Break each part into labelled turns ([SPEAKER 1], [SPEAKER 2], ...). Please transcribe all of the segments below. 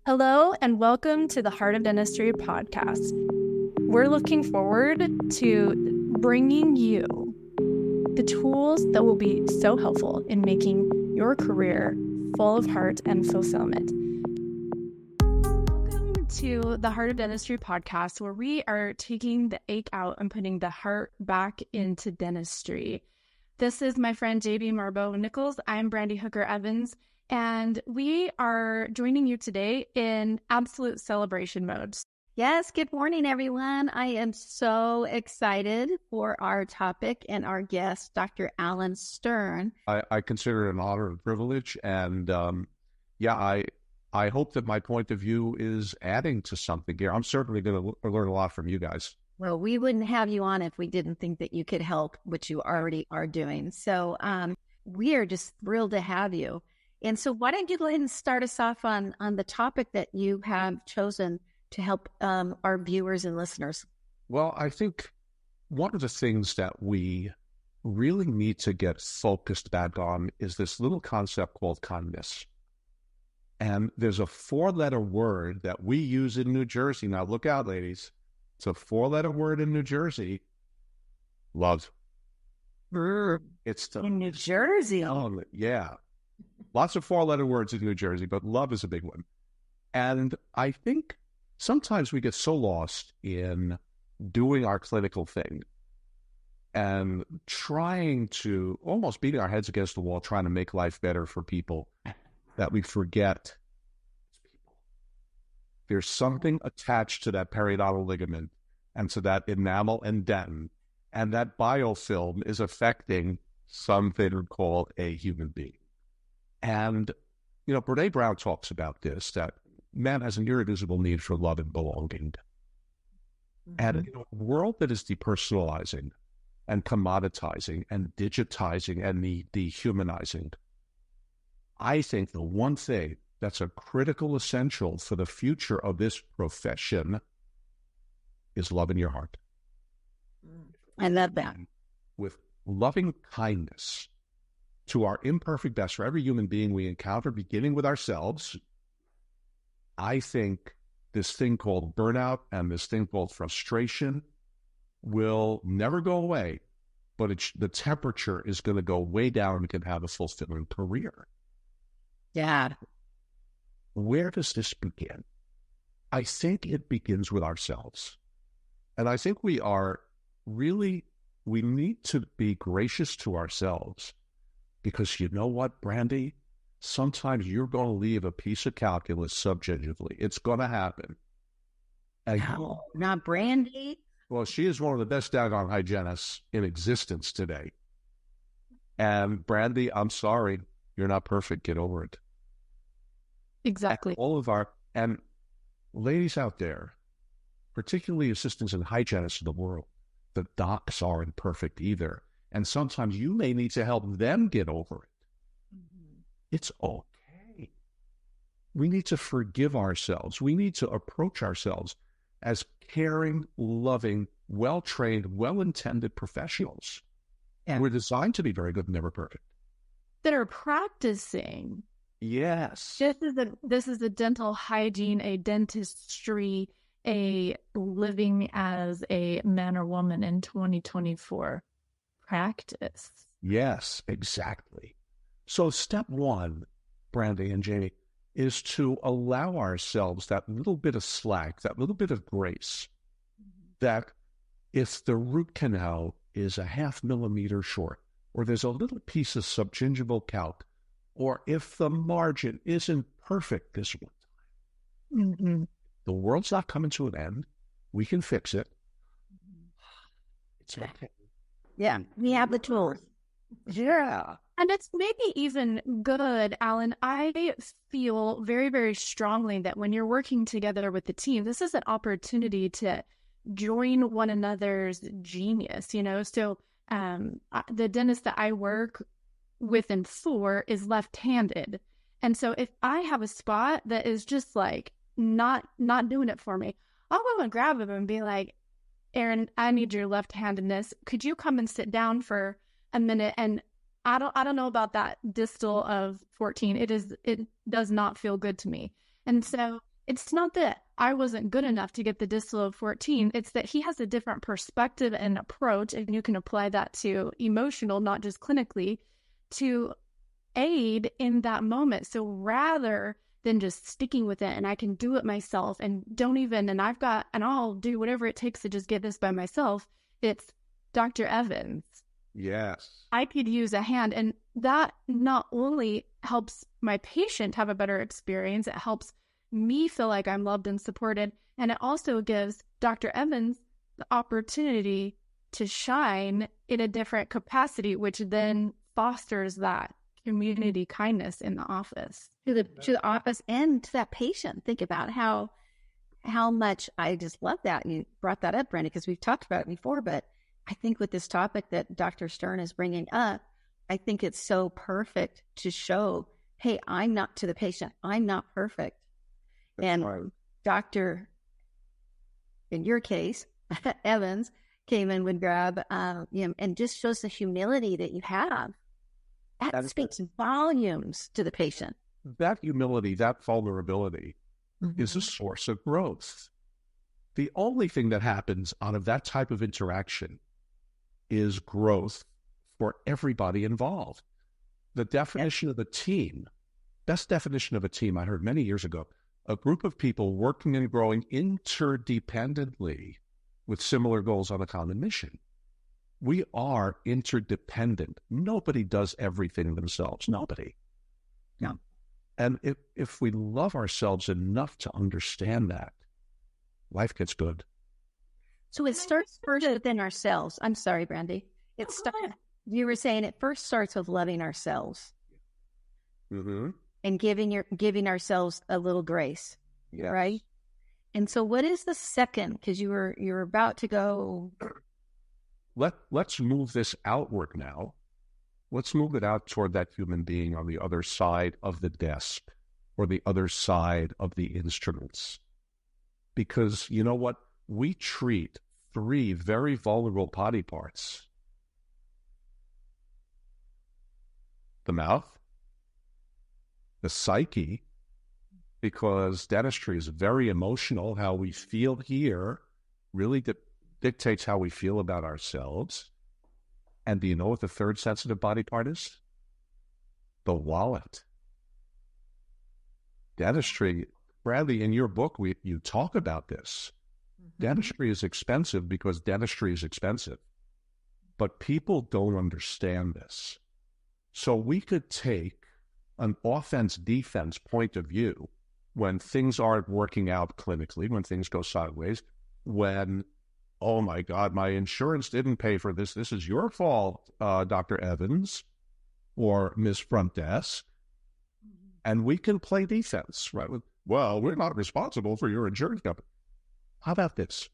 [SPEAKER 1] Hello and welcome to the Heart of Dentistry podcast. We're looking forward to bringing you the tools that will be so helpful in making your career full of heart and fulfillment. Welcome to the Heart of Dentistry podcast, where we are taking the ache out and putting the heart back into dentistry. This is my friend JB Marbo Nichols. I'm Brandi Hooker Evans. And we are joining you today in absolute celebration mode.
[SPEAKER 2] Yes, good morning, everyone. I am so excited for our topic and our guest, Dr. Alan Stern.
[SPEAKER 3] I consider it an honor and privilege. And I hope that my point of view is adding to something here. I'm certainly going to learn a lot from you guys.
[SPEAKER 2] Well, we wouldn't have you on if we didn't think that you could help, which you already are doing. So we are just thrilled to have you. And so why don't you go ahead and start us off on the topic that you have chosen to help our viewers and listeners?
[SPEAKER 3] Well, I think one of the things that we really need to get focused back on is this little concept called kindness. And there's a four-letter word that we use in New Jersey. Now, look out, ladies. It's a four-letter word in New Jersey. Love. It's
[SPEAKER 2] in New Jersey.
[SPEAKER 3] Oh, yeah. Lots of four-letter words in New Jersey, but love is a big one. And I think sometimes we get so lost in doing our clinical thing and trying to almost beating our heads against the wall, trying to make life better for people, that we forget people. There's something attached to that periodontal ligament and to that enamel and dentin, and that biofilm is affecting something called a human being. And, Brene Brown talks about this, that man has an irreducible need for love and belonging. Mm-hmm. And in a world that is depersonalizing and commoditizing and digitizing and dehumanizing, I think the one thing that's a critical essential for the future of this profession is love in your heart.
[SPEAKER 2] I love that.
[SPEAKER 3] With loving kindness to our imperfect best, for every human being we encounter, beginning with ourselves, I think this thing called burnout and this thing called frustration will never go away, but the temperature is going to go way down and we can have a fulfilling career.
[SPEAKER 2] Yeah.
[SPEAKER 3] Where does this begin? I think it begins with ourselves. And I think we need to be gracious to ourselves. Because you know what, Brandi? Sometimes you're going to leave a piece of calculus subjectively. It's going to happen.
[SPEAKER 2] No, not Brandi.
[SPEAKER 3] Well, she is one of the best daggone hygienists in existence today. And Brandi, I'm sorry, you're not perfect. Get over it.
[SPEAKER 1] Exactly.
[SPEAKER 3] And ladies out there, particularly assistants and hygienists in the world, the docs aren't perfect either. And sometimes you may need to help them get over it. Mm-hmm. It's okay. We need to forgive ourselves. We need to approach ourselves as caring, loving, well-trained, well-intended professionals. And we're designed to be very good and never perfect.
[SPEAKER 1] That are practicing.
[SPEAKER 3] Yes.
[SPEAKER 1] This is a dental hygiene, a dentistry, a living as a man or woman in 2024. Practice.
[SPEAKER 3] Yes, exactly. So step one, Brandi and Jamie, is to allow ourselves that little bit of slack, that little bit of grace, that if the root canal is a 0.5 millimeter short, or there's a little piece of subgingival calc, or if the margin isn't perfect this one time, the world's not coming to an end. We can fix it. It's okay.
[SPEAKER 2] Yeah, we have the tools.
[SPEAKER 3] Yeah.
[SPEAKER 1] And it's maybe even good, Alan. I feel very, very strongly that when you're working together with the team, this is an opportunity to join one another's genius, So the dentist that I work with in Thor is left-handed. And so if I have a spot that is just like not doing it for me, I'll go and grab him and be like, Aaron, I need your left-handedness. Could you come and sit down for a minute? And I don't know about that distal of 14. It does not feel good to me. And so it's not that I wasn't good enough to get the distal of 14. It's that he has a different perspective and approach, and you can apply that to emotional, not just clinically, to aid in that moment. So rather than just sticking with it and I can do it myself and I'll do whatever it takes to just get this by myself, it's Dr. Evans.
[SPEAKER 3] Yes.
[SPEAKER 1] I could use a hand. And that not only helps my patient have a better experience, it helps me feel like I'm loved and supported. And it also gives Dr. Evans the opportunity to shine in a different capacity, which then fosters that community kindness in the office.
[SPEAKER 2] To the office and to that patient. Think about how much, I just love that. You brought that up, Brandi, because we've talked about it before, but I think with this topic that Dr. Stern is bringing up, I think it's so perfect to show, hey, I'm not to the patient. I'm not perfect. And Dr., in your case, Evans, came in, would grab, and just shows the humility that you have. That speaks volumes to the patient.
[SPEAKER 3] That humility, that vulnerability is a source of growth. The only thing that happens out of that type of interaction is growth for everybody involved. The definition of a team, best definition of a team I heard many years ago, a group of people working and growing interdependently with similar goals on a common mission. We are interdependent. Nobody does everything themselves. Nobody.
[SPEAKER 2] No.
[SPEAKER 3] And if we love ourselves enough to understand that, life gets good.
[SPEAKER 2] So it starts first within ourselves. I'm sorry, Brandi. You were saying it first starts with loving ourselves.
[SPEAKER 3] Mm-hmm.
[SPEAKER 2] And giving ourselves a little grace.
[SPEAKER 3] Yes.
[SPEAKER 2] Right? And so what is the second? Because you were about to go.
[SPEAKER 3] Let's move this outward now. Let's move it out toward that human being on the other side of the desk or the other side of the instruments. Because you know what? We treat 3 very vulnerable body parts. The mouth, the psyche, because dentistry is very emotional. How we feel here really dictates how we feel about ourselves. And do you know what the third sensitive body part is? The wallet. Dentistry, Bradley, in your book, you talk about this. Dentistry is expensive because dentistry is expensive. But people don't understand this. So we could take an offense-defense point of view when things aren't working out clinically, when things go sideways, when, oh my God, my insurance didn't pay for this. This is your fault, Dr. Evans or Ms. Front Desk. And we can play defense, right? Well, we're not responsible for your insurance company. How about this?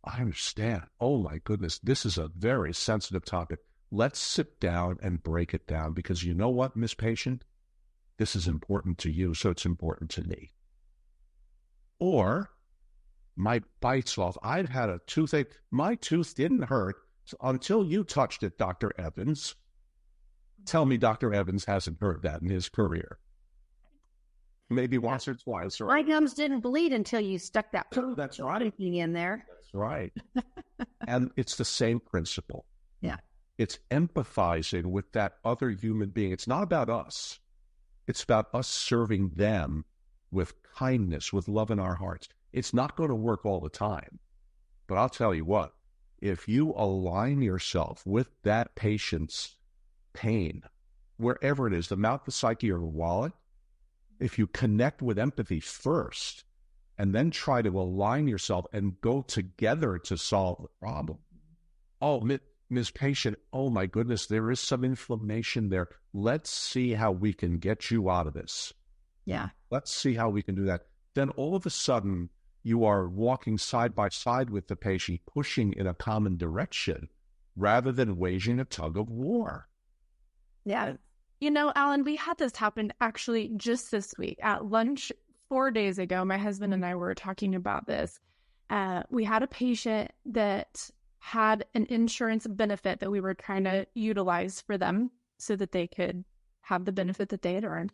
[SPEAKER 3] I understand. Oh my goodness, this is a very sensitive topic. Let's sit down and break it down because you know what, Miss Patient? This is important to you, so it's important to me. Or my bite's off. I've had a toothache. My tooth didn't hurt until you touched it, Dr. Evans. Tell me Dr. Evans hasn't heard that in his career. Maybe once or twice.
[SPEAKER 2] My
[SPEAKER 3] Right?
[SPEAKER 2] gums didn't bleed until you stuck that
[SPEAKER 3] That's right.
[SPEAKER 2] in there.
[SPEAKER 3] That's right. And it's the same principle.
[SPEAKER 2] Yeah.
[SPEAKER 3] It's empathizing with that other human being. It's not about us. It's about us serving them with kindness, with love in our hearts. It's not going to work all the time. But I'll tell you what, if you align yourself with that patient's pain, wherever it is, the mouth, the psyche, or the wallet, if you connect with empathy first and then try to align yourself and go together to solve the problem. Oh, Ms. Patient, oh my goodness, there is some inflammation there. Let's see how we can get you out of this.
[SPEAKER 2] Yeah.
[SPEAKER 3] Let's see how we can do that. Then all of a sudden, you are walking side by side with the patient, pushing in a common direction rather than waging a tug of war.
[SPEAKER 2] Yeah.
[SPEAKER 1] You know, Alan, we had this happen actually just this week at lunch 4 days ago. My husband and I were talking about this. We had a patient that had an insurance benefit that we were trying to utilize for them so that they could have the benefit that they had earned.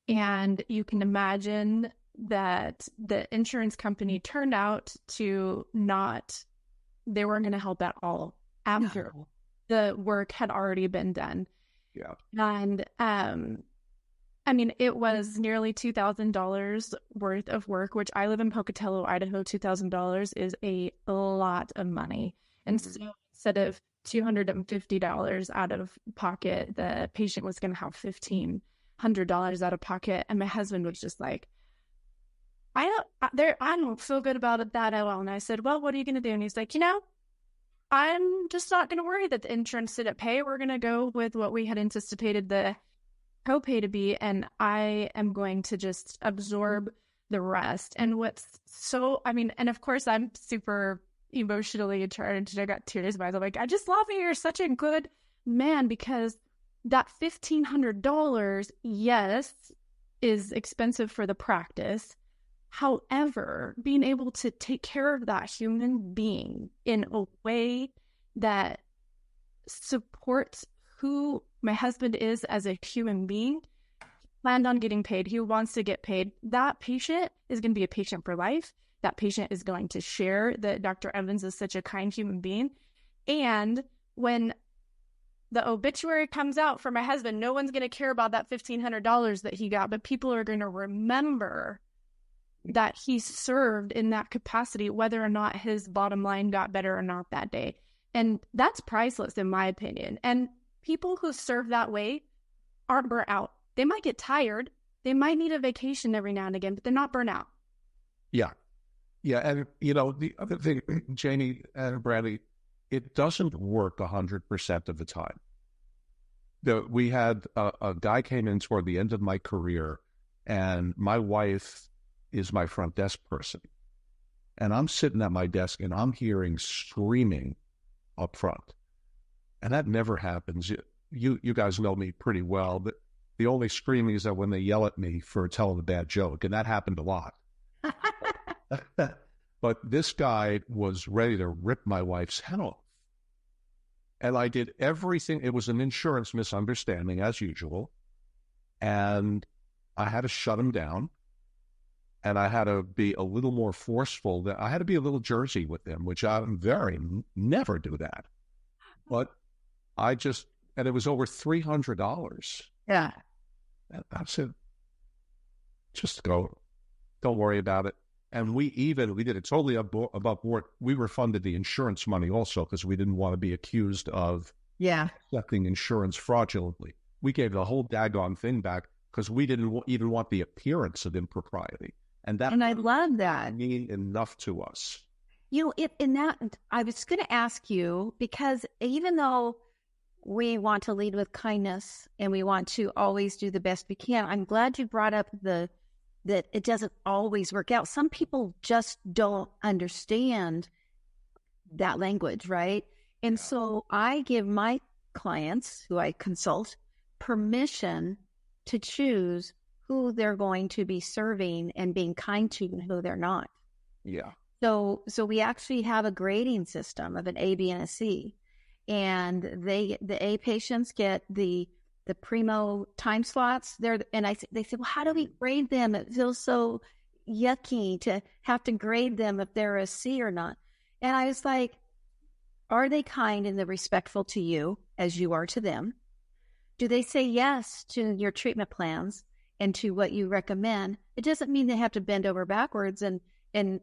[SPEAKER 1] And you can imagine that the insurance company turned out to they weren't going to help at all after the work had already been done.
[SPEAKER 3] Yeah.
[SPEAKER 1] And, I mean, it was nearly $2,000 worth of work, which I live in Pocatello, Idaho. $2,000 is a lot of money. And so instead of $250 out of pocket, the patient was going to have $1,500 out of pocket. And my husband was just like, I don't feel good about it that at all. And I said, well, what are you going to do? And he's like, I'm just not going to worry that the insurance didn't pay. We're going to go with what we had anticipated the copay to be, and I am going to just absorb the rest. And and of course I'm super emotionally charged. I got tears in my eyes. I'm like, I just love you. You're such a good man, because that $1,500, yes, is expensive for the practice. However, being able to take care of that human being in a way that supports who my husband is as a human being, planned on getting paid. He wants to get paid. That patient is going to be a patient for life. That patient is going to share that Dr. Evans is such a kind human being. And when the obituary comes out for my husband, no one's going to care about that $1,500 that he got, but people are going to remember that he served in that capacity, whether or not his bottom line got better or not that day. And that's priceless, in my opinion. And people who serve that way aren't burnt out. They might get tired. They might need a vacation every now and again, but they're not burnt out.
[SPEAKER 3] Yeah. Yeah. And, the other thing, Janie and Brandi, it doesn't work 100% of the time. We had a guy came in toward the end of my career, and my wife is my front desk person. And I'm sitting at my desk and I'm hearing screaming up front. And that never happens. You guys know me pretty well, but the only screaming is that when they yell at me for telling a bad joke, and that happened a lot. But this guy was ready to rip my wife's head off. And I did everything. It was an insurance misunderstanding, as usual. And I had to shut him down. And I had to be a little more forceful. I had to be a little Jersey with him, which I'm never do that. But and it was over $300.
[SPEAKER 2] Yeah.
[SPEAKER 3] And I said, just go, don't worry about it. And we did it totally above board. We refunded the insurance money also, because we didn't want to be accused of accepting insurance fraudulently. We gave the whole daggone thing back because we didn't even want the appearance of impropriety. And
[SPEAKER 2] I love that.
[SPEAKER 3] Mean enough to us.
[SPEAKER 2] I was going to ask you, because even though we want to lead with kindness and we want to always do the best we can, I'm glad you brought up that it doesn't always work out. Some people just don't understand that language, right? And so I give my clients who I consult permission to choose who they're going to be serving and being kind to and who they're not.
[SPEAKER 3] Yeah.
[SPEAKER 2] So we actually have a grading system of an A, B, and a C. And the A patients get the primo time slots. They say, well, how do we grade them? It feels so yucky to have to grade them if they're a C or not. And I was like, are they kind and they're respectful to you as you are to them? Do they say yes to your treatment plans and to what you recommend? It doesn't mean they have to bend over backwards and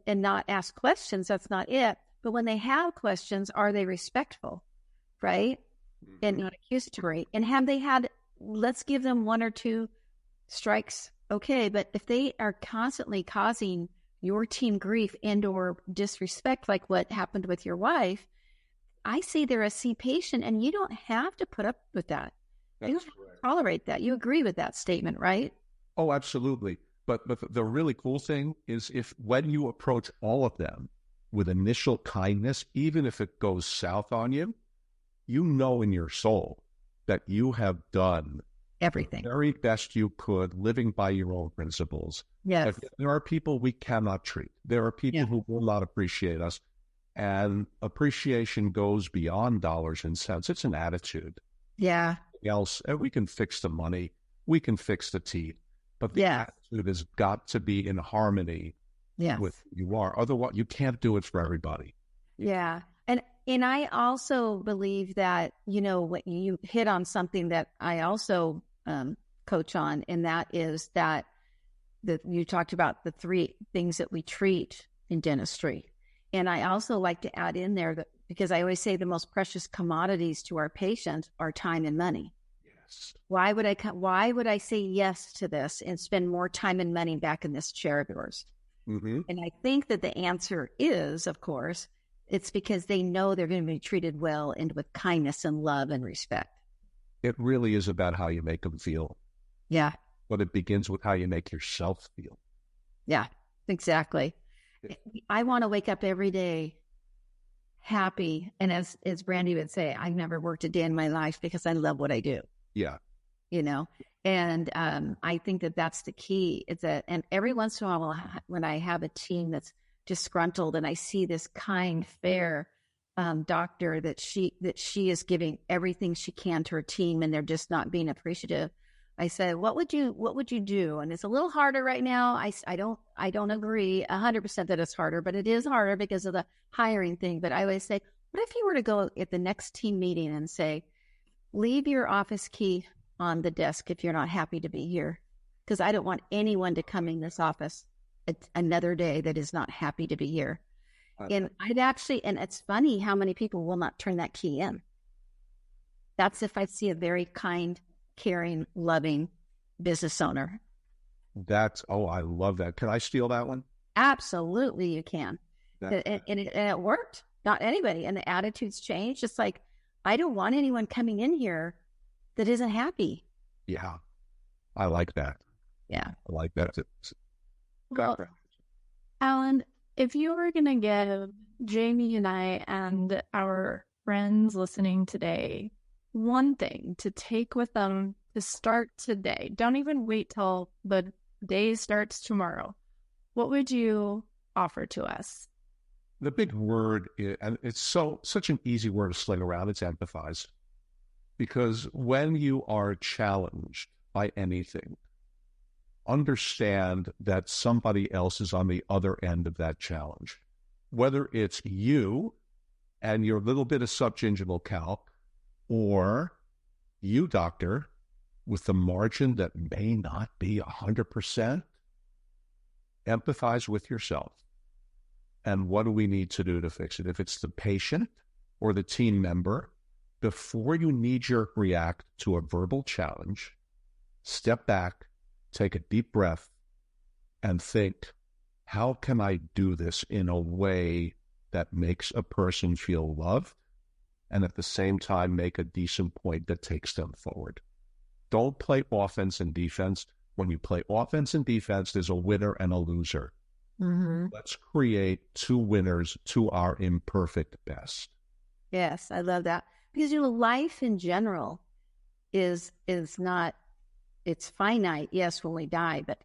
[SPEAKER 2] not ask questions. That's not it. But when they have questions, are they respectful, right? And not accusatory. And have they had, let's give them one or two strikes, okay. But if they are constantly causing your team grief and or disrespect, like what happened with your wife, I say they're a C patient, and you don't have to put up with that. You don't have to tolerate that. You agree with that statement, right?
[SPEAKER 3] Oh, absolutely. But the really cool thing is when you approach all of them with initial kindness, even if it goes south on you, you know in your soul that you have done
[SPEAKER 2] everything
[SPEAKER 3] the very best you could, living by your own principles.
[SPEAKER 2] Yes.
[SPEAKER 3] There are people we cannot treat. There are people who will not appreciate us. And appreciation goes beyond dollars and cents. It's an attitude.
[SPEAKER 2] Yeah.
[SPEAKER 3] Else, we can fix the money. We can fix the teeth. But the attitude has got to be in harmony with who you are. Otherwise, you can't do it for everybody.
[SPEAKER 2] Yeah. And I also believe that, when you hit on something that I also coach on, and that is that you talked about the 3 things that we treat in dentistry. And I also like to add in there that, because I always say the most precious commodities to our patients are time and money.
[SPEAKER 3] Yes.
[SPEAKER 2] Why would I say yes to this and spend more time and money back in this chair of yours?
[SPEAKER 3] Mm-hmm.
[SPEAKER 2] And I think that the answer is, of course, it's because they know they're going to be treated well and with kindness and love and respect.
[SPEAKER 3] It really is about how you make them feel.
[SPEAKER 2] Yeah.
[SPEAKER 3] But it begins with how you make yourself feel.
[SPEAKER 2] Yeah, exactly. I want to wake up every day happy. And as Brandi would say, I've never worked a day in my life because I love what I do.
[SPEAKER 3] Yeah.
[SPEAKER 2] And I think that that's the key. And every once in a while, when I have a team that's disgruntled and I see this kind, fair doctor that she is giving everything she can to her team and they're just not being appreciative, I said, what would you do? And it's a little harder right now. I don't agree 100% that it's harder, but it is harder because of the hiring thing. But I always say, what if you were to go at the next team meeting and say, leave your office key on the desk if you're not happy to be here, because I don't want anyone to come in this office another day that is not happy to be here. And it's funny how many people will not turn that key in. That's if I see a very kind, caring, loving business owner.
[SPEAKER 3] I love that. Can I steal that one?
[SPEAKER 2] Absolutely, you can. And it worked. Not anybody. And the attitudes changed. Just like, I don't want anyone coming in here that isn't happy.
[SPEAKER 3] Yeah. I like that.
[SPEAKER 2] Yeah.
[SPEAKER 3] I like that.
[SPEAKER 1] Well, Alan, if you were going to give Jamie and I and our friends listening today one thing to take with them to start today, don't even wait till the day starts tomorrow, what would you offer to us?
[SPEAKER 3] The big word, and it's such an easy word to sling around, it's empathize. Because when you are challenged by anything, understand that somebody else is on the other end of that challenge. Whether it's you and your little bit of subgingival calc, or you, doctor, with the margin that may not be 100%, empathize with yourself. And what do we need to do to fix it? If it's the patient or the team member, before you knee-jerk react to a verbal challenge, step back, take a deep breath, and think, how can I do this in a way that makes a person feel loved and at the same time make a decent point that takes them forward? Don't play offense and defense. When you play offense and defense, there's a winner and a loser. Mm-hmm. Let's create 2 winners to our imperfect best.
[SPEAKER 2] Yes, I love that. Because, life in general is not, it's finite, yes, when we die, but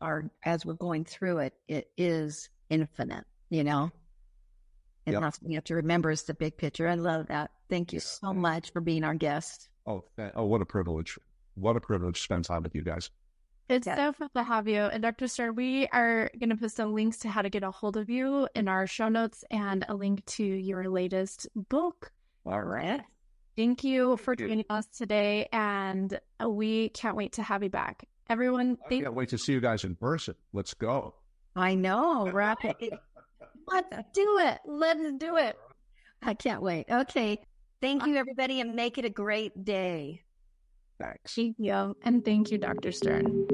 [SPEAKER 2] as we're going through it, it is infinite, And that's what we have to remember is the big picture. I love that. Thank you so much for being our guest.
[SPEAKER 3] Oh, what a privilege. What a privilege to spend time with you guys.
[SPEAKER 1] It's so fun to have you. And Dr. Stern, we are going to put some links to how to get a hold of you in our show notes and a link to your latest book.
[SPEAKER 3] All right.
[SPEAKER 1] Thank you for joining us today, and we can't wait to have you back. Everyone,
[SPEAKER 3] I can't wait to see you guys in person. Let's go.
[SPEAKER 2] I know, right? Let's do it. Let's do it. I can't wait. Okay. Thank you, everybody, and make it a great day.
[SPEAKER 3] Thanks.
[SPEAKER 1] Thank you. And thank you, Dr. Stern.